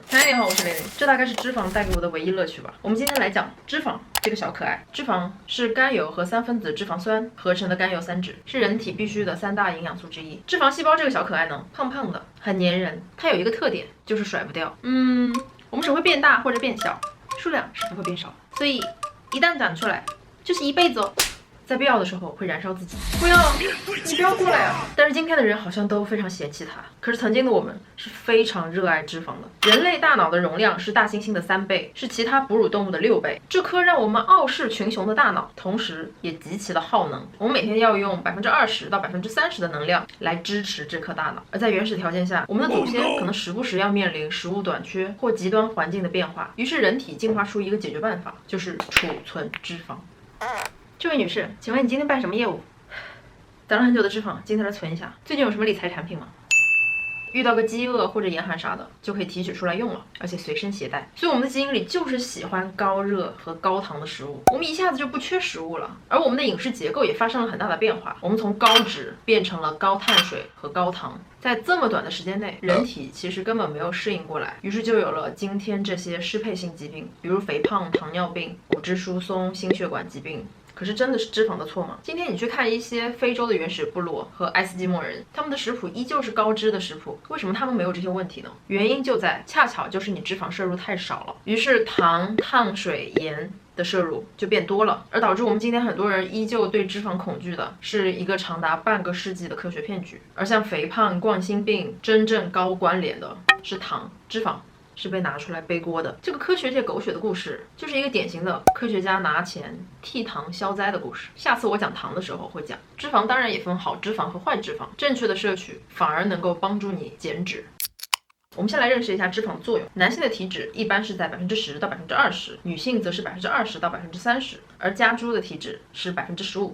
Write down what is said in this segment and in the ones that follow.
嗨，你好，我是玲玲。这大概是脂肪带给我的唯一乐趣吧。我们今天来讲脂肪这个小可爱。脂肪是甘油和3分子脂肪酸合成的甘油三酯，是人体必需的3大营养素之一。脂肪细胞这个小可爱呢，胖胖的，很粘人。它有一个特点，就是甩不掉。我们只会变大或者变小，数量是不会变少的。所以一旦长出来，就是一辈子哦。在必要的时候会燃烧自己。不要，你不要过来啊！但是今天的人好像都非常嫌弃它。可是曾经的我们是非常热爱脂肪的。人类大脑的容量是大猩猩的3倍，是其他哺乳动物的6倍。这颗让我们傲视群雄的大脑，同时也极其的耗能。我们每天要用20%到30%的能量来支持这颗大脑。而在原始条件下，我们的祖先可能时不时要面临食物短缺或极端环境的变化。于是人体进化出一个解决办法，就是储存脂肪。这位女士，请问你今天办什么业务？等了很久的脂肪，今天来存一下。最近有什么理财产品吗？遇到个饥饿或者严寒啥的，就可以提取出来用了，而且随身携带。所以我们的基因里就是喜欢高热和高糖的食物，我们一下子就不缺食物了。而我们的饮食结构也发生了很大的变化，我们从高脂变成了高碳水和高糖。在这么短的时间内，人体其实根本没有适应过来，于是就有了今天这些适配性疾病，比如肥胖、糖尿病、骨质疏松、心血管疾病。可是真的是脂肪的错吗？今天你去看一些非洲的原始部落和爱斯基摩人，他们的食谱依旧是高脂的食谱，为什么他们没有这些问题呢？原因就在恰巧就是你脂肪摄入太少了，于是糖、碳水、盐的摄入就变多了，而导致我们今天很多人依旧对脂肪恐惧的是一个长达半个世纪的科学骗局。而像肥胖、冠心病真正高关联的是糖、脂肪。是被拿出来背锅的。这个科学界狗血的故事，就是一个典型的科学家拿钱替糖消灾的故事。下次我讲糖的时候会讲。脂肪当然也分好脂肪和坏脂肪，正确的摄取反而能够帮助你减脂。我们先来认识一下脂肪的作用。男性的体脂一般是在10%到20%，女性则是20%到30%，而家猪的体脂是15%。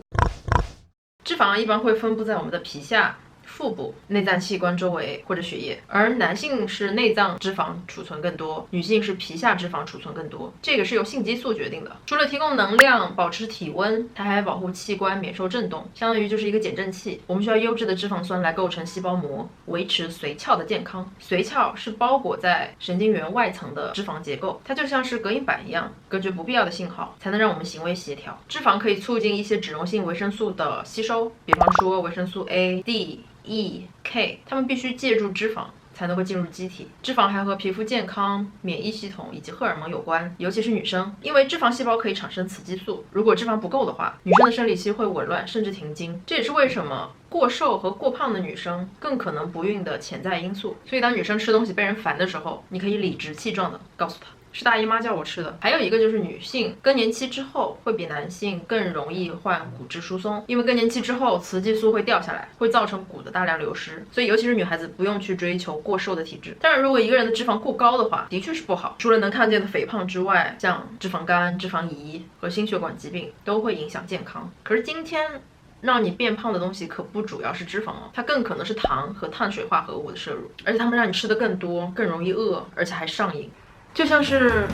脂肪一般会分布在我们的皮下、腹部、内脏器官周围或者血液，而男性是内脏脂肪储存更多，女性是皮下脂肪储存更多，这个是由性激素决定的。除了提供能量、保持体温，它还保护器官免受震动，相当于就是一个减震器。我们需要优质的脂肪酸来构成细胞膜，维持髓鞘的健康。髓鞘是包裹在神经元外层的脂肪结构，它就像是隔音板一样，隔绝不必要的信号，才能让我们行为协调。脂肪可以促进一些脂溶性维生素的吸收，比方说维生素 A、D、E、K， 它们必须借助脂肪才能够进入机体。脂肪还和皮肤健康、免疫系统以及荷尔蒙有关，尤其是女生，因为脂肪细胞可以产生雌激素，如果脂肪不够的话，女生的生理期会紊乱甚至停经。这也是为什么过瘦和过胖的女生更可能不孕的潜在因素。所以当女生吃东西被人烦的时候，你可以理直气壮的告诉她，是大姨妈叫我吃的。还有一个就是女性更年期之后会比男性更容易患骨质疏松，因为更年期之后雌激素会掉下来，会造成骨的大量流失，所以尤其是女孩子不用去追求过瘦的体质。当然如果一个人的脂肪过高的话，的确是不好，除了能看见的肥胖之外，像脂肪肝、脂肪胰和心血管疾病都会影响健康。可是今天让你变胖的东西可不主要是脂肪哦，它更可能是糖和碳水化合物的摄入，而且它们让你吃的更多，更容易饿，而且还上瘾。就像是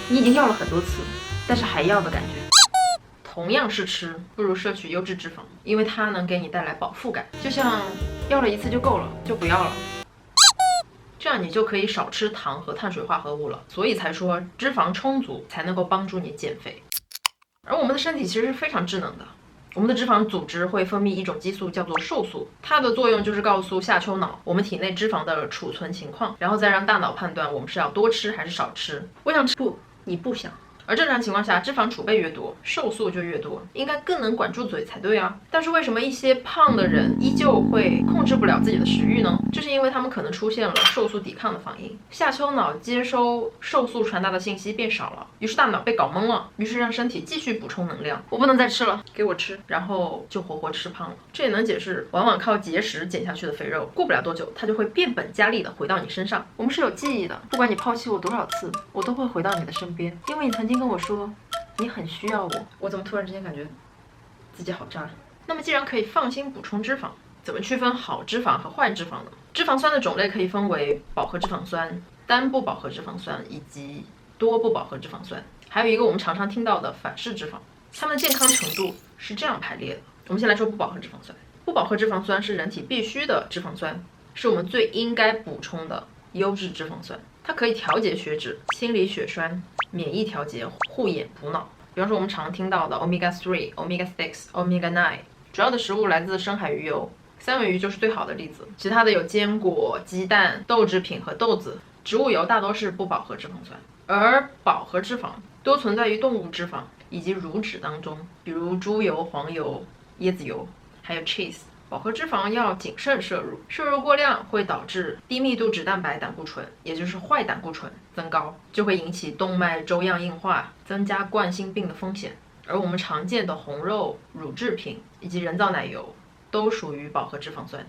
你已经要了很多次，但是还要的感觉。同样是吃，不如摄取优质脂肪，因为它能给你带来饱腹感。就像要了一次就够了，就不要了，这样你就可以少吃糖和碳水化合物了。所以才说脂肪充足才能够帮助你减肥。而我们的身体其实是非常智能的。我们的脂肪组织会分泌一种激素叫做瘦素，它的作用就是告诉下丘脑我们体内脂肪的储存情况，然后再让大脑判断我们是要多吃还是少吃。我想吃，不，你不想。而正常情况下，脂肪储备越多，瘦素就越多，应该更能管住嘴才对啊。但是为什么一些胖的人依旧会控制不了自己的食欲呢？这是因为他们可能出现了瘦素抵抗的反应，下丘脑接收瘦素传达的信息变少了，于是大脑被搞懵了，于是让身体继续补充能量。我不能再吃了，给我吃，然后就活活吃胖了。这也能解释往往靠节食减下去的肥肉，过不了多久，它就会变本加厉的回到你身上。我们是有记忆的，不管你抛弃我多少次，我都会回到你的身边，因为你曾经跟我说你很需要我。我怎么突然之间感觉自己好渣？那么既然可以放心补充脂肪，怎么区分好脂肪和坏脂肪呢？脂肪酸的种类可以分为饱和脂肪酸、单不饱和脂肪酸以及多不饱和脂肪酸，还有一个我们常常听到的反式脂肪。它们的健康程度是这样排列的。我们先来说不饱和脂肪酸。不饱和脂肪酸是人体必需的脂肪酸，是我们最应该补充的优质脂肪酸。它可以调节血脂、清理血栓、免疫调节、护眼补脑。比方说我们常听到的 Omega 3、Omega 6、Omega 9，主要的食物来自深海鱼油，三文鱼就是最好的例子。其他的有坚果、鸡蛋、豆制品和豆子。植物油大多是不饱和脂肪酸，而饱和脂肪多存在于动物脂肪以及乳脂当中，比如猪油、黄油、椰子油，还有 cheese。饱和脂肪要谨慎摄入，摄入过量会导致低密度脂蛋白胆固醇，也就是坏胆固醇增高，就会引起动脉粥样硬化，增加冠心病的风险。而我们常见的红肉、乳制品以及人造奶油都属于饱和脂肪酸。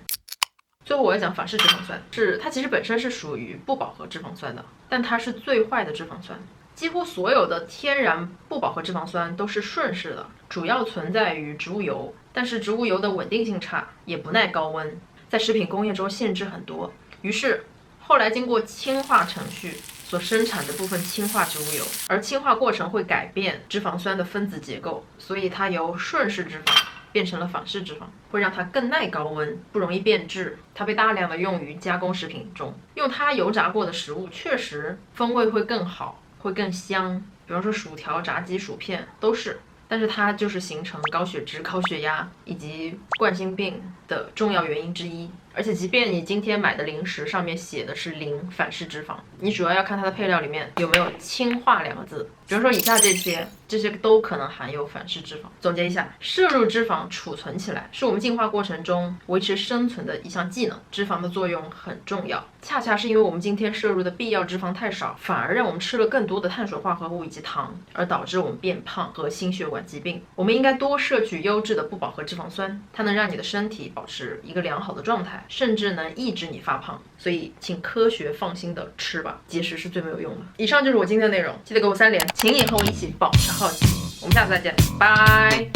最后我要讲反式脂肪酸，它其实本身是属于不饱和脂肪酸的，但它是最坏的脂肪酸。几乎所有的天然不饱和脂肪酸都是顺势的，主要存在于植物油，但是植物油的稳定性差，也不耐高温，在食品工业中限制很多。于是后来经过氢化程序所生产的部分氢化植物油，而氢化过程会改变脂肪酸的分子结构，所以它由顺势脂肪变成了反式脂肪，会让它更耐高温，不容易变质。它被大量的用于加工食品中，用它油炸过的食物确实风味会更好，会更香，比方说薯条、炸鸡、薯片都是。但是它就是形成高血脂、高血压以及冠心病的重要原因之一。而且即便你今天买的零食上面写的是零反式脂肪，你主要看它的配料里面有没有氢化两个字。比如说以下这些都可能含有反式脂肪。总结一下，摄入脂肪储存起来是我们进化过程中维持生存的一项技能，脂肪的作用很重要。恰恰是因为我们今天摄入的必要脂肪太少，反而让我们吃了更多的碳水化合物以及糖，而导致我们变胖和心血管疾病。我们应该多摄取优质的不饱和脂肪酸，它能让你的身体保持一个良好的状态，甚至能抑制你发胖。所以请科学放心的吃吧，节食是最没有用的。以上就是我今天的内容，记得给我3连，请你和我一起保持好奇。我们下次再见，拜。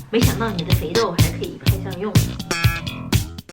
没想到你的肥豆还可以派上用场。